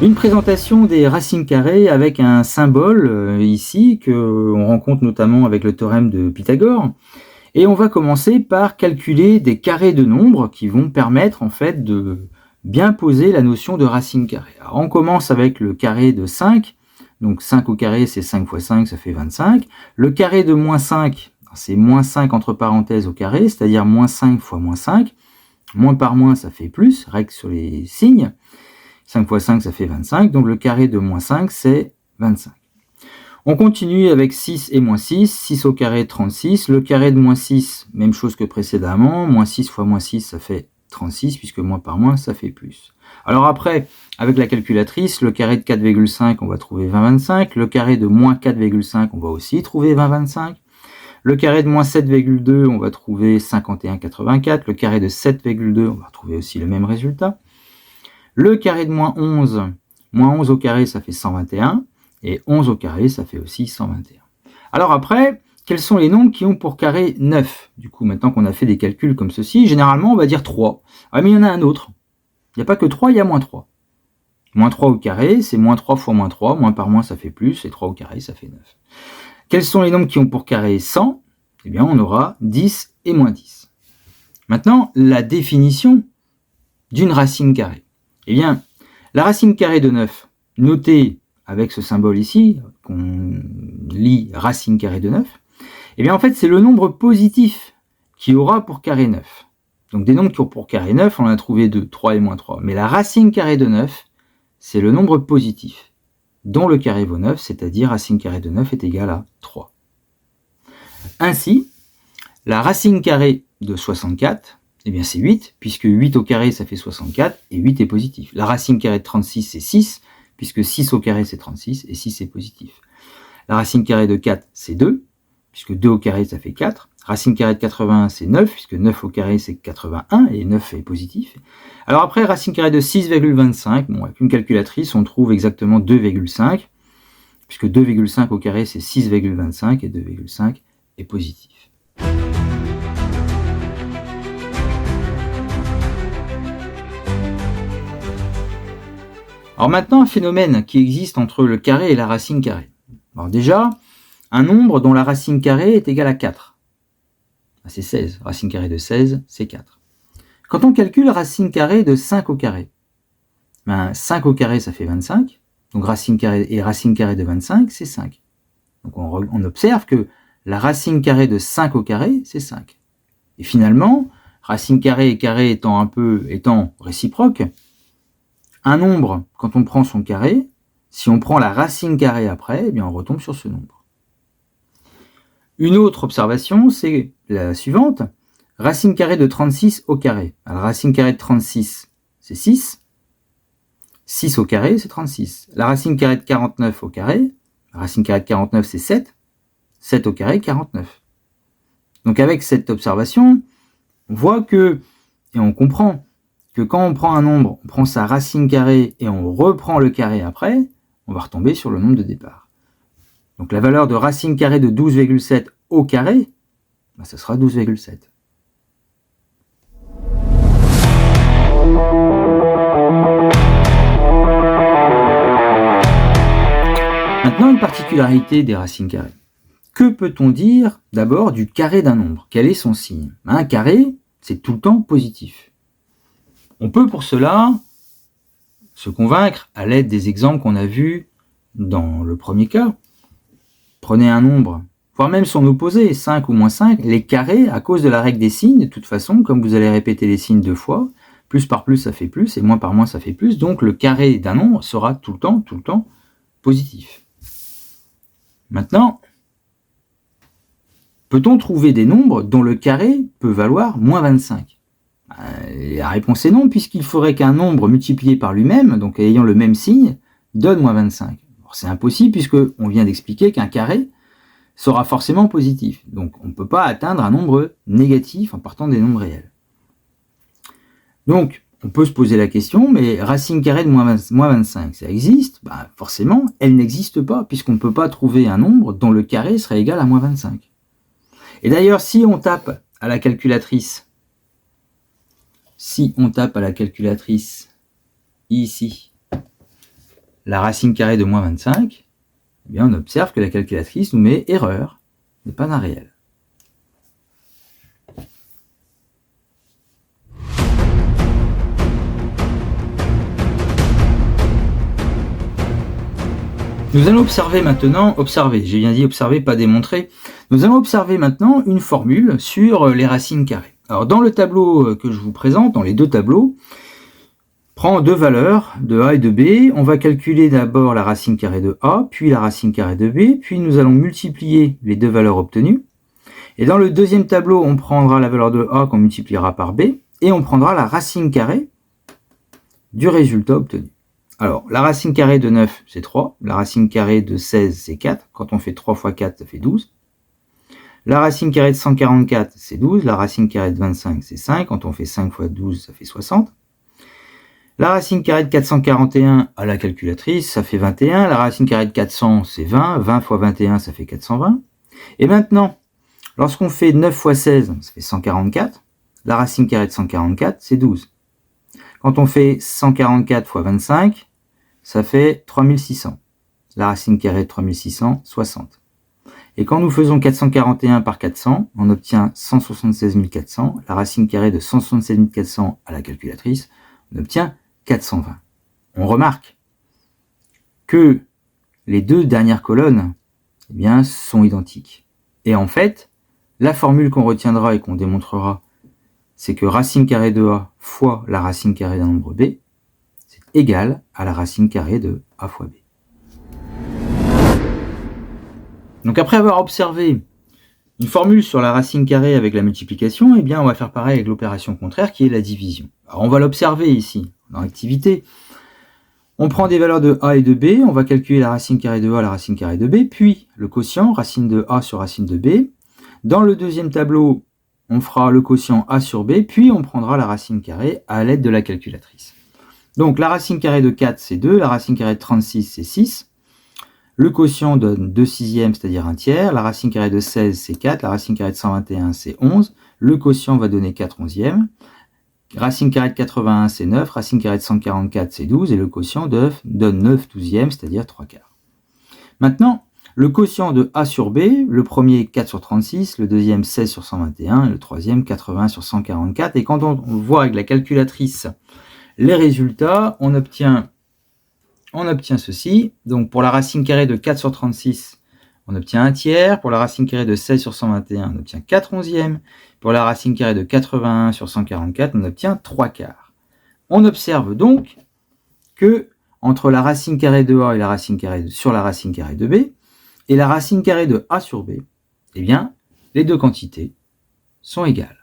Une présentation des racines carrées avec un symbole ici qu'on rencontre notamment avec le théorème de Pythagore. Et on va commencer par calculer des carrés de nombres qui vont permettre en fait de bien poser la notion de racine carrée. Alors on commence avec le carré de 5. Donc 5 au carré, c'est 5 fois 5, ça fait 25. Le carré de moins 5, c'est moins 5 entre parenthèses au carré, c'est-à-dire moins 5 fois moins 5. Moins par moins, ça fait plus, règle sur les signes. 5 fois 5, ça fait 25. Donc le carré de moins 5, c'est 25. On continue avec 6 et moins 6. 6 au carré, 36. Le carré de moins 6, même chose que précédemment. Moins 6 fois moins 6, ça fait 36, puisque moins par moins, ça fait plus. Alors après, avec la calculatrice, le carré de 4,5, on va trouver 20,25. Le carré de moins 4,5, on va aussi trouver 20,25. Le carré de moins 7,2, on va trouver 51,84. Le carré de 7,2, on va trouver aussi le même résultat. Le carré de moins 11 au carré, ça fait 121. Et 11 au carré, ça fait aussi 121. Alors après, quels sont les nombres qui ont pour carré 9? Du coup, maintenant qu'on a fait des calculs comme ceci, généralement, on va dire 3. Ah, mais il y en a un autre. Il n'y a pas que 3, il y a moins 3. Moins 3 au carré, c'est moins 3 fois moins 3. Moins par moins, ça fait plus. Et 3 au carré, ça fait 9. Quels sont les nombres qui ont pour carré 100? Eh bien, on aura 10 et moins 10. Maintenant, la définition d'une racine carrée. Eh bien, la racine carrée de 9, notée avec ce symbole ici, qu'on lit racine carrée de 9, eh bien en fait c'est le nombre positif qui aura pour carré 9. Donc des nombres qui ont pour carré 9, on en a trouvé 2, 3 et moins 3. Mais la racine carrée de 9, c'est le nombre positif dont le carré vaut 9, c'est-à-dire racine carrée de 9 est égale à 3. Ainsi, la racine carrée de 64, eh bien c'est 8, puisque 8 au carré ça fait 64, et 8 est positif. La racine carrée de 36 c'est 6, puisque 6 au carré c'est 36, et 6 est positif. La racine carrée de 4 c'est 2, puisque 2 au carré ça fait 4. Racine carrée de 81 c'est 9, puisque 9 au carré c'est 81, et 9 est positif. Alors après, racine carrée de 6,25, bon, avec une calculatrice on trouve exactement 2,5, puisque 2,5 au carré c'est 6,25, et 2,5 est positif. Alors maintenant, un phénomène qui existe entre le carré et la racine carrée. Alors déjà, un nombre dont la racine carrée est égale à 4. C'est 16. Racine carrée de 16, c'est 4. Quand on calcule racine carrée de 5 au carré, 5 au carré, ça fait 25. Donc racine carrée de 25, c'est 5. Donc on observe que la racine carrée de 5 au carré, c'est 5. Et finalement, racine carrée et carré étant réciproques, un nombre, quand on prend son carré, si on prend la racine carrée après, eh bien on retombe sur ce nombre. Une autre observation, c'est la suivante. Racine carrée de 36 au carré. Alors racine carrée de 36, c'est 6. 6 au carré, c'est 36. La racine carrée de 49 au carré, la racine carrée de 49, c'est 7. 7 au carré, 49. Donc avec cette observation, on voit que, et on comprend, que quand on prend un nombre, on prend sa racine carrée et on reprend le carré après, on va retomber sur le nombre de départ. Donc la valeur de racine carrée de 12,7 au carré, ça sera 12,7. Maintenant, une particularité des racines carrées. Que peut-on dire d'abord du carré d'un nombre? Quel est son signe? Un carré, c'est tout le temps positif. On peut pour cela se convaincre à l'aide des exemples qu'on a vus dans le premier cas. Prenez un nombre, voire même son opposé, 5 ou moins 5, les carrés, à cause de la règle des signes, de toute façon, comme vous allez répéter les signes 2 fois, plus par plus ça fait plus, et moins par moins ça fait plus, donc le carré d'un nombre sera tout le temps positif. Maintenant, peut-on trouver des nombres dont le carré peut valoir moins 25? La réponse est non, puisqu'il faudrait qu'un nombre multiplié par lui-même, donc ayant le même signe, donne moins 25. C'est impossible puisqu'on vient d'expliquer qu'un carré sera forcément positif. Donc on ne peut pas atteindre un nombre négatif en partant des nombres réels. Donc on peut se poser la question, mais racine carrée de moins 25, ça existe? Forcément, elle n'existe pas, puisqu'on ne peut pas trouver un nombre dont le carré serait égal à moins 25. Et d'ailleurs, si on tape à la calculatrice ici, la racine carrée de moins 25, eh bien on observe que la calculatrice nous met erreur, n'est pas un réel. Nous allons observer maintenant, j'ai bien dit observer, pas démontrer. Nous allons observer maintenant une formule sur les racines carrées. Alors dans le tableau que je vous présente, dans les deux tableaux, prend deux valeurs de a et de b. On va calculer d'abord la racine carrée de a, puis la racine carrée de b, puis nous allons multiplier les deux valeurs obtenues. Et dans le deuxième tableau, on prendra la valeur de a qu'on multipliera par b, et on prendra la racine carrée du résultat obtenu. Alors, la racine carrée de 9, c'est 3. La racine carrée de 16, c'est 4. Quand on fait 3 fois 4, ça fait 12. La racine carrée de 144, c'est 12. La racine carrée de 25, c'est 5. Quand on fait 5 fois 12, ça fait 60. La racine carrée de 441 à la calculatrice, ça fait 21. La racine carrée de 400, c'est 20. 20 fois 21, ça fait 420. Et maintenant, lorsqu'on fait 9 fois 16, ça fait 144. La racine carrée de 144, c'est 12. Quand on fait 144 fois 25, ça fait 3600. La racine carrée de 3600, 60. Et quand nous faisons 441 par 400, on obtient 176 400. La racine carrée de 176 400 à la calculatrice, on obtient 420. On remarque que les deux dernières colonnes, eh bien, sont identiques. Et en fait, la formule qu'on retiendra et qu'on démontrera, c'est que racine carrée de a fois la racine carrée d'un nombre b, c'est égal à la racine carrée de a fois b. Donc après avoir observé une formule sur la racine carrée avec la multiplication, eh bien on va faire pareil avec l'opération contraire qui est la division. Alors on va l'observer ici, dans l'activité. On prend des valeurs de a et de b, on va calculer la racine carrée de a, la racine carrée de b, puis le quotient, racine de a sur racine de b. Dans le deuxième tableau, on fera le quotient a sur b, puis on prendra la racine carrée à l'aide de la calculatrice. Donc la racine carrée de 4, c'est 2, la racine carrée de 36, c'est 6. Le quotient donne 2 sixièmes, c'est-à-dire 1 tiers. La racine carrée de 16, c'est 4. La racine carrée de 121, c'est 11. Le quotient va donner 4 onzièmes. Racine carrée de 81, c'est 9. Racine carrée de 144, c'est 12. Et le quotient donne 9 douzièmes, c'est-à-dire 3 quarts. Maintenant, le quotient de a sur b, le premier 4 sur 36, le deuxième 16 sur 121, et le troisième 80 sur 144. Et quand on voit avec la calculatrice les résultats, on obtient ceci. Donc pour la racine carrée de 4 sur 36, on obtient 1 tiers. Pour la racine carrée de 16 sur 121, on obtient 4 onzièmes. Pour la racine carrée de 81 sur 144, on obtient 3 quarts. On observe donc que entre la racine carrée de a et la racine carrée sur la racine carrée de b, et la racine carrée de a sur b, eh bien, les deux quantités sont égales.